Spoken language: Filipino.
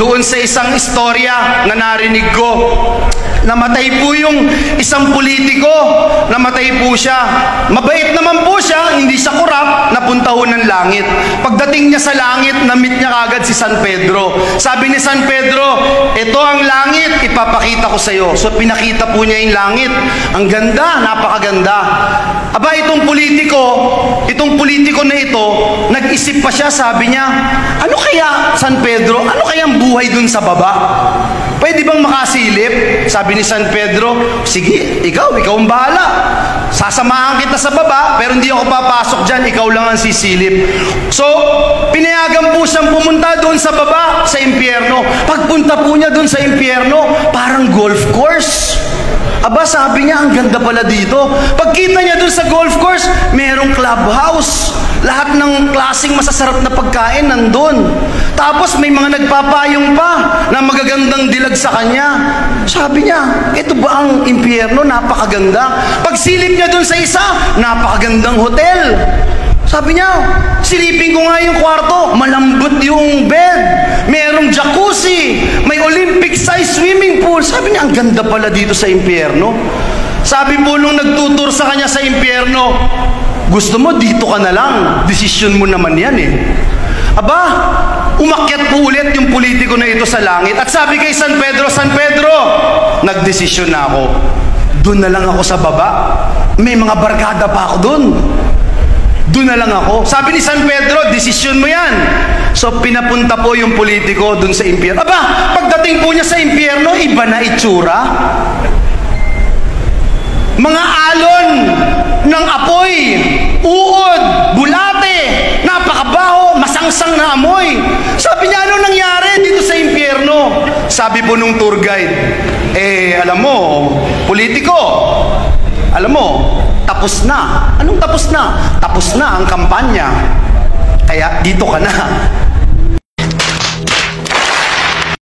doon sa isang istorya na narinig ko. Namatay po yung isang politiko, namatay po siya. Mabait naman po siya, hindi siya korap, napunta ho ng langit. Pagdating niya sa langit, na-meet niya kagad si San Pedro. Sabi ni San Pedro, ito ang langit, ipapakita ko sa iyo. So pinakita po niya yung langit. Ang ganda, napakaganda. Aba, itong politiko na ito, nag-isip pa siya, sabi niya, ano kaya, San Pedro, ano kaya ang buhay dun sa baba? Pwede bang makasilip? Sabi ni San Pedro, sige, ikaw ang bahala. Sasamahan kita sa baba, pero hindi ako papasok dyan, ikaw lang ang sisilip. So, pinayagan po siyang pumunta doon sa baba, sa impyerno. Pagpunta po niya doon sa impyerno, parang golf course. Aba, sabi niya, ang ganda pala dito. Pagkita niya doon sa golf course, merong clubhouse. Lahat ng klaseng masasarap na pagkain nandun. Tapos may mga nagpapayong pa na magagandang dilag sa kanya. Sabi niya, ito ba ang impyerno? Napakaganda. Pagsilip niya doon sa isa, napakagandang hotel. Sabi niya, silipin ko nga yung kwarto, malambot yung bed, merong jacuzzi, may Olympic-sized swimming pool. Sabi niya, ang ganda pala dito sa impyerno. Sabi po nung nagtutur sa kanya sa impyerno, gusto mo, dito ka na lang. Desisyon mo naman yan eh. Aba, umakyat po ulit yung politiko na ito sa langit. At sabi kay San Pedro, nagdesisyon na ako. Doon na lang ako sa baba. May mga barkada pa ako doon. Doon na lang ako. Sabi ni San Pedro, desisyon mo yan. So, pinapunta po yung politiko doon sa impyerno. Aba, pagdating po niya sa impyerno, iba na itsura. Mga alon ng apoy, uod, bulate, napakabaho, masangsang na amoy. Sabi niya, ano nangyari dito sa impyerno? Sabi po nung tour guide, alam mo, politiko, alam mo, tapos na. Anong tapos na? Tapos na ang kampanya. Kaya dito ka na.